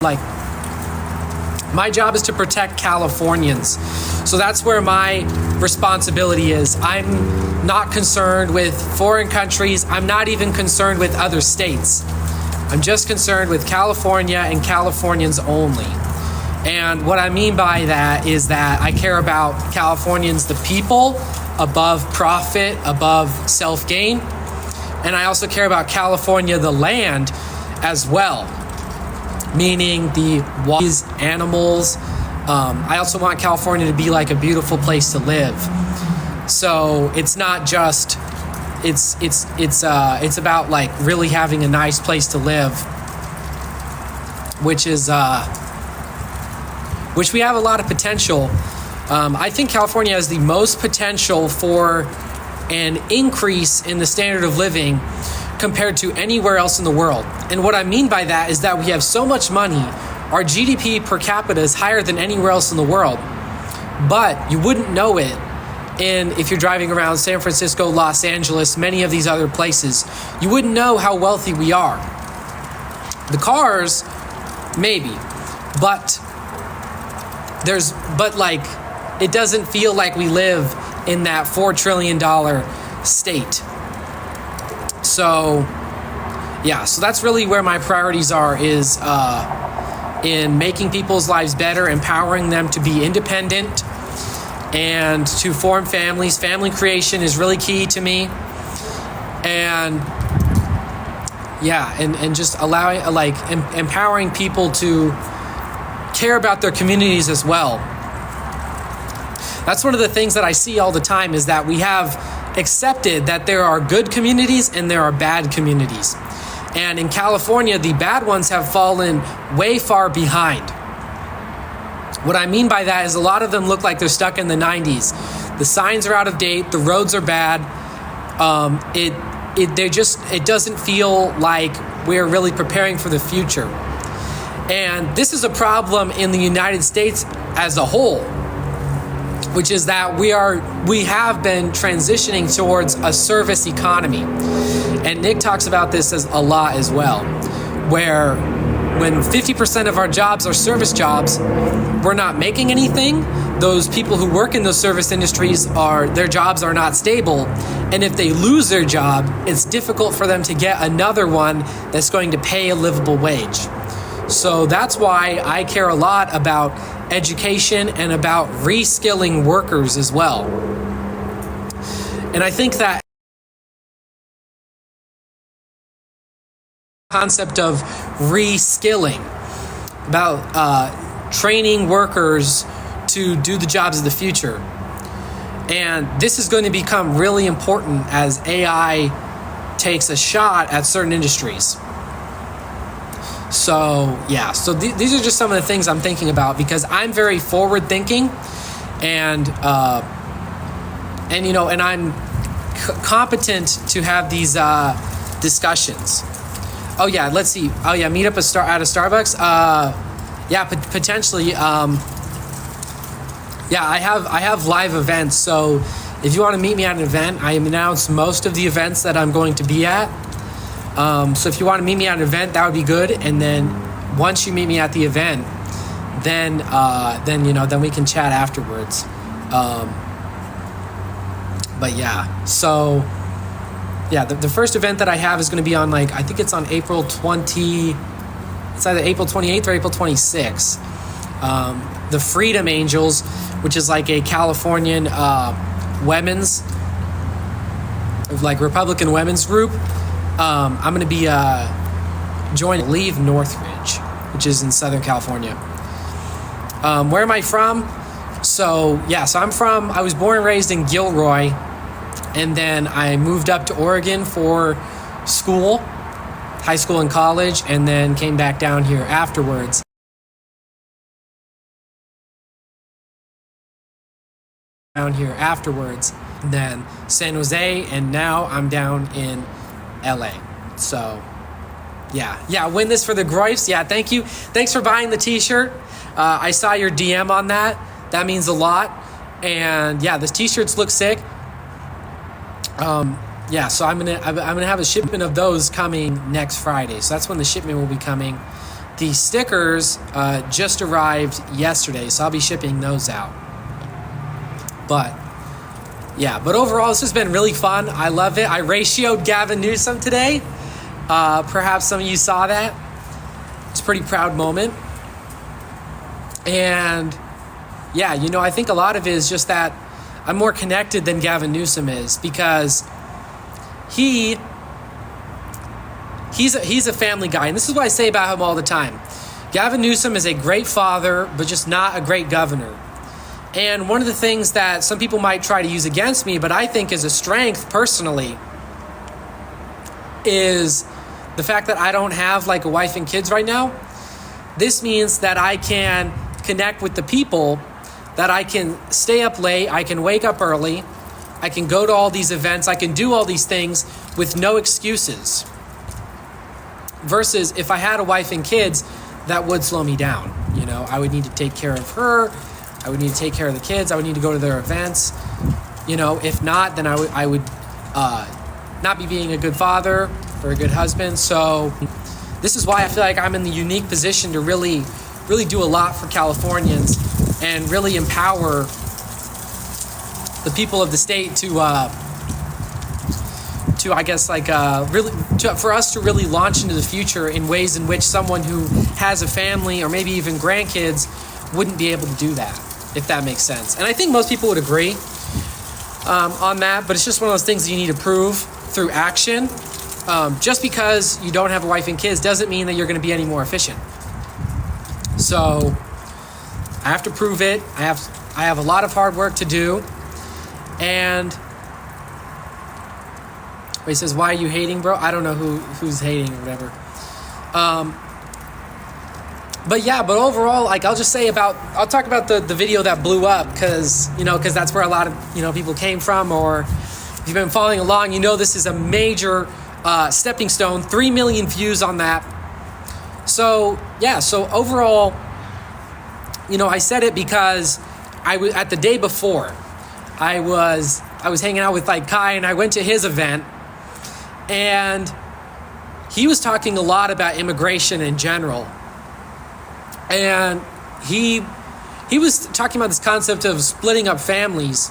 like, my job is to protect Californians. So that's where my responsibility is. I'm not concerned with foreign countries. I'm not even concerned with other states. I'm just concerned with California and Californians only. And what I mean by that is that I care about Californians, the people, above profit, above self-gain. And I also care about California, the land, as well. Meaning the water, animals. I also want California to be like a beautiful place to live. So it's not just, it's about like really having a nice place to live, which is, which we have a lot of potential. I think California has the most potential for an increase in the standard of living compared to anywhere else in the world. And what I mean by that is that we have so much money. Our GDP per capita is higher than anywhere else in the world. But you wouldn't know it if you're driving around San Francisco, Los Angeles, many of these other places. You wouldn't know how wealthy we are. The cars, maybe. But it doesn't feel like we live in that $4 trillion state. So, yeah, so that's really where my priorities are, is in making people's lives better, empowering them to be independent and to form families. Family creation is really key to me. And yeah, and just allowing, empowering people to care about their communities as well. That's one of the things that I see all the time, is that we have accepted that there are good communities and there are bad communities. And in California, the bad ones have fallen way far behind. What I mean by that is a lot of them look like they're stuck in the 90s. The signs are out of date, the roads are bad. It doesn't feel like we're really preparing for the future. And this is a problem in the United States as a whole, which is that we have been transitioning towards a service economy. And Nick talks about this as a lot as well, where when 50% of our jobs are service jobs, we're not making anything. Those people who work in those service industries, their jobs are not stable. And if they lose their job, it's difficult for them to get another one that's going to pay a livable wage. So that's why I care a lot about education and about reskilling workers as well. And I think that concept of reskilling, about training workers to do the jobs of the future. And this is going to become really important as AI takes a shot at certain industries. So yeah, so these are just some of the things I'm thinking about, because I'm very forward thinking, and I'm competent to have these discussions. Oh yeah, let's see. Oh yeah, meet up at a Starbucks. Yeah, potentially. Yeah, I have live events. So if you want to meet me at an event, I announce most of the events that I'm going to be at. So if you want to meet me at an event, that would be good. And then once you meet me at the event, then we can chat afterwards. But yeah, so yeah, the first event that I have is going to be on, I think it's on April 20. It's either April 28th or April 26th. The Freedom Angels, which is like a Californian women's, Republican women's group. I'm going to be joining Leave Northridge, which is in Southern California. Where am I from? So I was born and raised in Gilroy, and then I moved up to Oregon for school, high school and college, and then came back down here afterwards. Then San Jose, and now I'm down in LA. So yeah, win this for the Groifs. Yeah, thank you. Thanks for buying the t-shirt. I saw your DM on that. That means a lot. And yeah, this t-shirts look sick. Yeah, so I'm gonna have a shipment of those coming next Friday. So that's when the shipment will be coming. the stickers just arrived yesterday, so I'll be shipping those out. But overall, this has been really fun. I love it. I ratioed Gavin Newsom today. Perhaps some of you saw that. It's a pretty proud moment. And yeah, I think a lot of it is just that I'm more connected than Gavin Newsom is, because he's a family guy. And this is what I say about him all the time. Gavin Newsom is a great father, but just not a great governor. And one of the things that some people might try to use against me, but I think is a strength personally, is the fact that I don't have like a wife and kids right now. This means that I can connect with the people, that I can stay up late, I can wake up early, I can go to all these events, I can do all these things with no excuses. Versus if I had a wife and kids, that would slow me down. I would need to take care of her, I would need to take care of the kids, I would need to go to their events. If not, then I would not be being a good father or a good husband. So this is why I feel like I'm in the unique position to really do a lot for Californians and really empower the people of the state for us to really launch into the future in ways in which someone who has a family or maybe even grandkids wouldn't be able to do that, if that makes sense. And I think most people would agree on that, but it's just one of those things that you need to prove through action. Just because you don't have a wife and kids doesn't mean that you're going to be any more efficient. So I have to prove it. I have a lot of hard work to do. And he says, "Why are you hating, bro?" I don't know who's hating or whatever. But overall, I'll talk about the video that blew up, because that's where a lot of people came from. Or if you've been following along, this is a major stepping stone. 3 million views on that. So overall, I said it because at the day before, I was hanging out with Kai, and I went to his event, and he was talking a lot about immigration in general. And he was talking about this concept of splitting up families,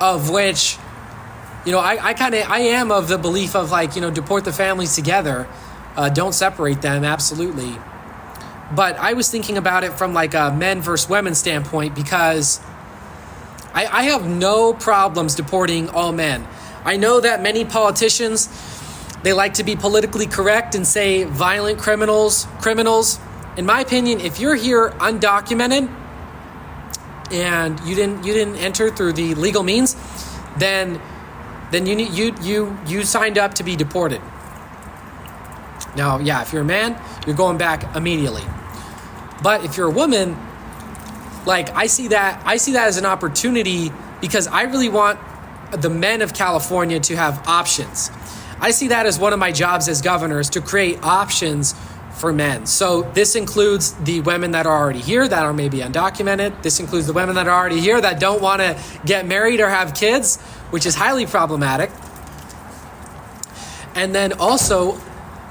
of which, I am of the belief of deport the families together, don't separate them, absolutely. But I was thinking about it from a men versus women standpoint, because I have no problems deporting all men. I know that many politicians, they like to be politically correct and say violent criminals. In my opinion, if you're here undocumented and you didn't enter through the legal means, then you signed up to be deported. Now, if you're a man, you're going back immediately. But if you're a woman, I see that as an opportunity, because I really want the men of California to have options. I see that as one of my jobs as governor, is to create options for men. So this includes the women that are already here that are maybe undocumented. This includes the women that are already here that don't want to get married or have kids, which is highly problematic. And then also,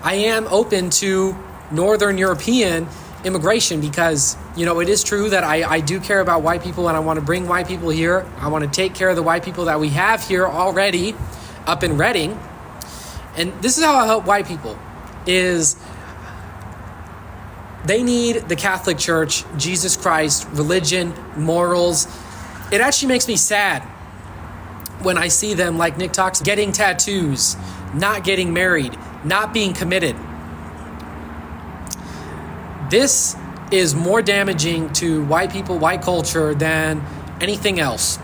I am open to Northern European immigration, because it is true that I do care about white people, and I want to bring white people here. I want to take care of the white people that we have here already up in Redding. And this is how I help white people, is they need the Catholic Church, Jesus Christ, religion, morals. It actually makes me sad when I see them, like Nick talks, getting tattoos, not getting married, not being committed. This is more damaging to white people, white culture, than anything else.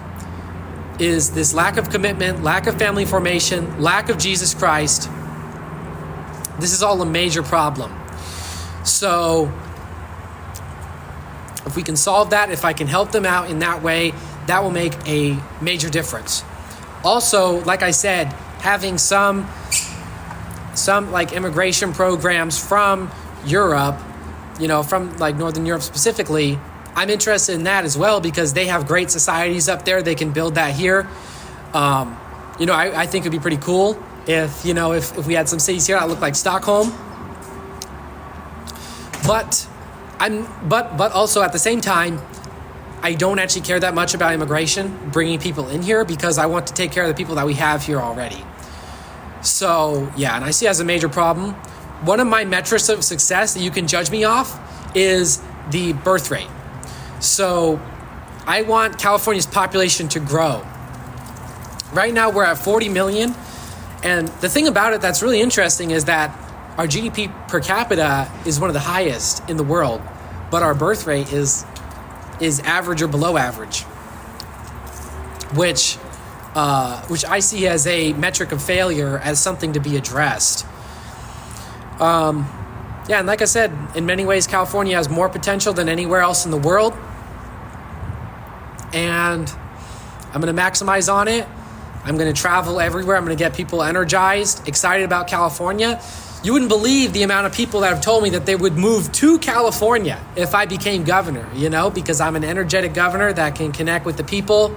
Is this lack of commitment, lack of family formation, lack of Jesus Christ. This is all a major problem. So if we can solve that, if I can help them out in that way, that will make a major difference. Also, like I said, having some immigration programs from Europe, from Northern Europe specifically, I'm interested in that as well, because they have great societies up there. They can build that here. I think it'd be pretty cool if we had some cities here that look like Stockholm. but also at the same time, I don't actually care that much about immigration, bringing people in here, because I want to take care of the people that we have here already. So yeah, and I see it as a major problem. One of my metrics of success that you can judge me off is the birth rate. So I want California's population to grow. Right now we're at 40 million. And the thing about it that's really interesting is that our GDP per capita is one of the highest in the world, but our birth rate is average or below average, which I see as a metric of failure, as something to be addressed. Yeah, and like I said, in many ways, California has more potential than anywhere else in the world, and I'm going to maximize on it. I'm going to travel everywhere. I'm going to get people energized, excited about California. You wouldn't believe the amount of people that have told me that they would move to California if I became governor, because I'm an energetic governor that can connect with the people,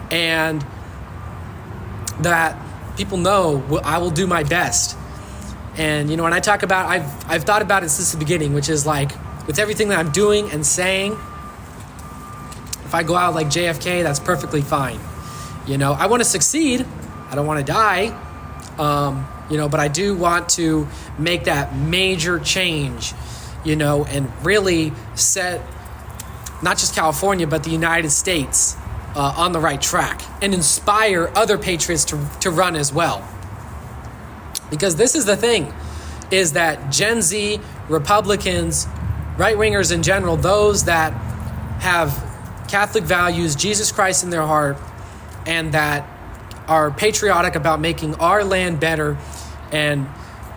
and that people know I will do my best. And, when I talk about, I've thought about it since the beginning, which is like, with everything that I'm doing and saying, if I go out like JFK, that's perfectly fine. I want to succeed. I don't want to die. But I do want to make that major change, and really set not just California, but the United States on the right track, and inspire other patriots to run as well. Because this is the thing, is that Gen Z, Republicans, right-wingers in general, those that have Catholic values, Jesus Christ in their heart, and that are patriotic about making our land better and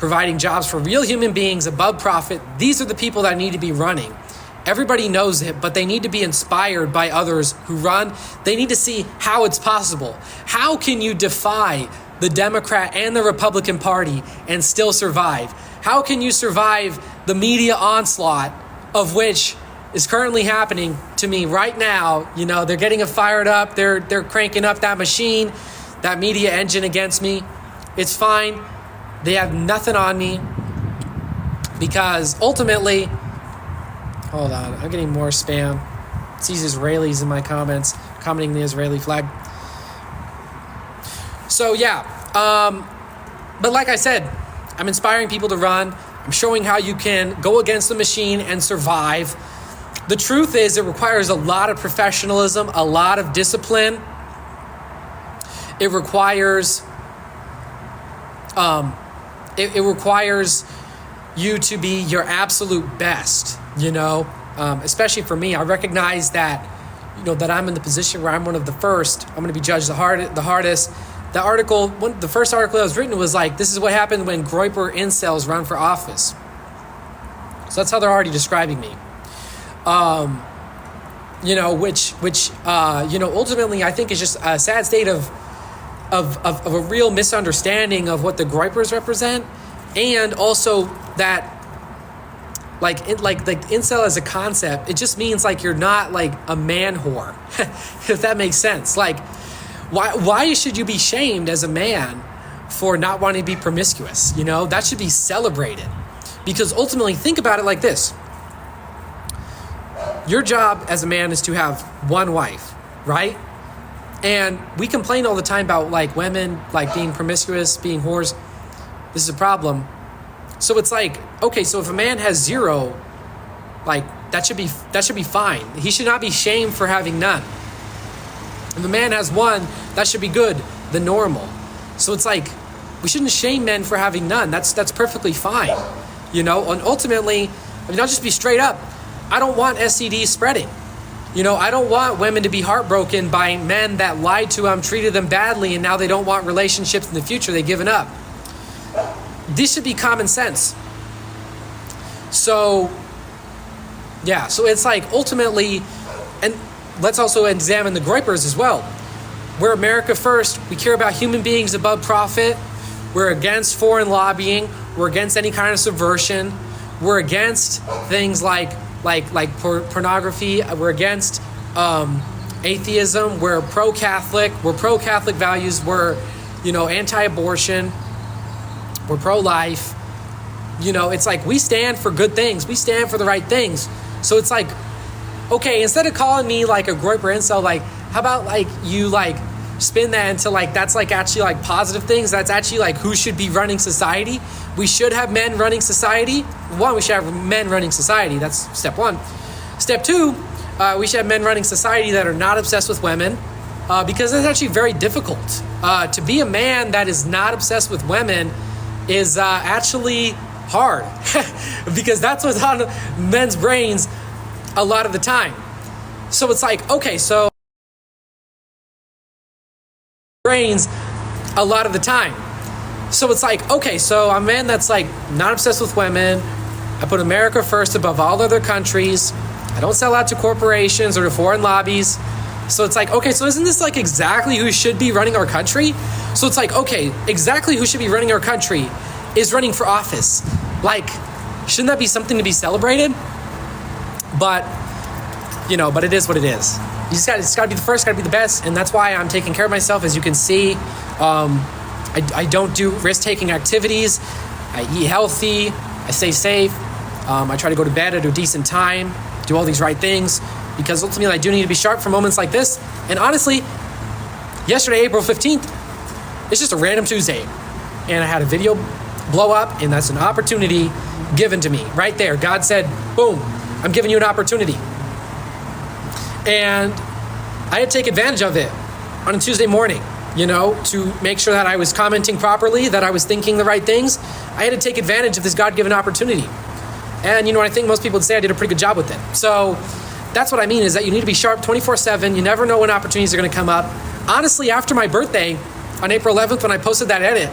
providing jobs for real human beings above profit, these are the people that need to be running. Everybody knows it, but they need to be inspired by others who run. They need to see how it's possible. How can you defy the Democrat and the Republican Party and still survive? How can you survive the media onslaught of which is currently happening to me right now? They're getting it fired up. They're cranking up that machine, that media engine against me. It's fine. They have nothing on me, because ultimately, hold on, I'm getting more spam. It's these Israelis in my comments, commenting the Israeli flag. So yeah, but like I said, I'm inspiring people to run. I'm showing how you can go against the machine and survive. The truth is, it requires a lot of professionalism, a lot of discipline. It requires, it requires you to be your absolute best. Especially for me, I recognize that, that I'm in the position where I'm one of the first. I'm going to be judged the hardest. The first article that was written was like, this is what happened when Groyper incels run for office. So that's how they're already describing me. Which ultimately I think is just a sad state of a real misunderstanding of what the Groypers represent, and also that like incel as a concept, it just means like you're not like a man whore, if that makes sense. Like, why should you be shamed as a man for not wanting to be promiscuous? That should be celebrated, because ultimately, think about it like this. Your job as a man is to have one wife, right? And we complain all the time about like women like being promiscuous, being whores. This is a problem. So it's like, okay, so if a man has zero, like that should be fine. He should not be shamed for having none. If a man has one, that should be good, the normal. So it's like, we shouldn't shame men for having none. That's perfectly fine, And ultimately, I'll just be straight up. I don't want STDs spreading. I don't want women to be heartbroken by men that lied to them, treated them badly, and now they don't want relationships in the future. They've given up. This should be common sense. So, yeah. So it's like ultimately, and let's also examine the Groypers as well. We're America first. We care about human beings above profit. We're against foreign lobbying. We're against any kind of subversion. We're against things like pornography. We're against atheism. We're pro-Catholic. We're pro-Catholic values. We're, anti-abortion. We're pro-life. It's like we stand for good things. We stand for the right things. So it's like, okay, instead of calling me like a groiper incel, like, how about like you like spin that into like, that's like actually like positive things. That's actually like who should be running society. We should have men running society. One, we should have men running society. That's step one. Step two, we should have men running society that are not obsessed with women, because it's actually very difficult. To be a man that is not obsessed with women is actually hard because that's what's on men's brains a lot of the time. So it's like, okay, so brains a lot of the time. So it's like, okay, so I'm a man that's like not obsessed with women. I put America first above all other countries. I don't sell out to corporations or to foreign lobbies. So it's like, okay, so isn't this like exactly who should be running our country? So it's like, okay, exactly who should be running our country is running for office. Like, shouldn't that be something to be celebrated? But, but it is what it is. It's got to be the first, got to be the best, and that's why I'm taking care of myself. As you can see, I don't do risk-taking activities. I eat healthy. I stay safe. I try to go to bed at a decent time, do all these right things, because ultimately I do need to be sharp for moments like this. And honestly, yesterday, April 15th, it's just a random Tuesday, and I had a video blow up, and that's an opportunity given to me right there. God said, boom, I'm giving you an opportunity. And I had to take advantage of it on a Tuesday morning, to make sure that I was commenting properly, that I was thinking the right things. I had to take advantage of this God-given opportunity. And I think most people would say I did a pretty good job with it. So that's what I mean, is that you need to be sharp 24/7. You never know when opportunities are going to come up. Honestly, after my birthday on April 11th, when I posted that edit,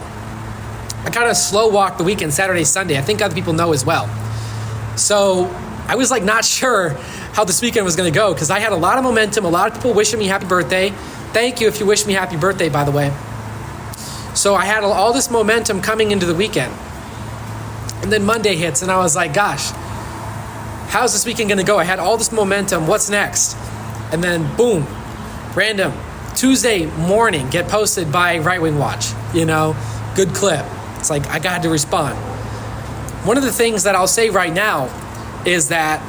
I kind of slow walked the weekend, Saturday, Sunday. I think other people know as well. So I was like not sure how this weekend was going to go, because I had a lot of momentum, a lot of people wishing me happy birthday. Thank you if you wish me happy birthday, by the way. So I had all this momentum coming into the weekend. And then Monday hits, and I was like, gosh, how's this weekend going to go? I had all this momentum. What's next? And then boom, random Tuesday morning get posted by Right Wing Watch. Good clip. It's like I got to respond. One of the things that I'll say right now is that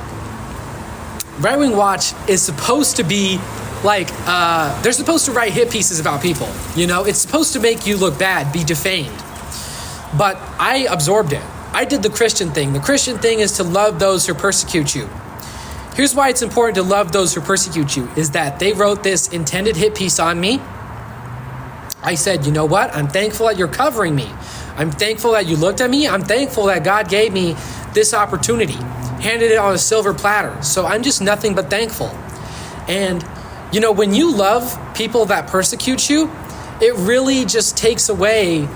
Right Wing Watch is supposed to be like, they're supposed to write hit pieces about people. It's supposed to make you look bad, be defamed. But I absorbed it. I did the Christian thing. The Christian thing is to love those who persecute you. Here's why it's important to love those who persecute you, is that they wrote this intended hit piece on me. I said, you know what? I'm thankful that you're covering me. I'm thankful that you looked at me. I'm thankful that God gave me this opportunity, handed it on a silver platter. So I'm just nothing but thankful. And, when you love people that persecute you, it really just takes away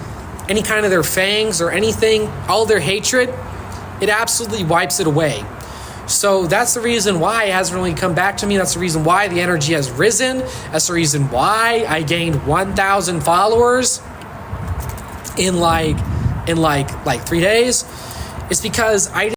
any kind of their fangs or anything, all their hatred. It absolutely wipes it away. So that's the reason why it hasn't really come back to me. That's the reason why the energy has risen. That's the reason why I gained 1,000 followers in like 3 days. It's because I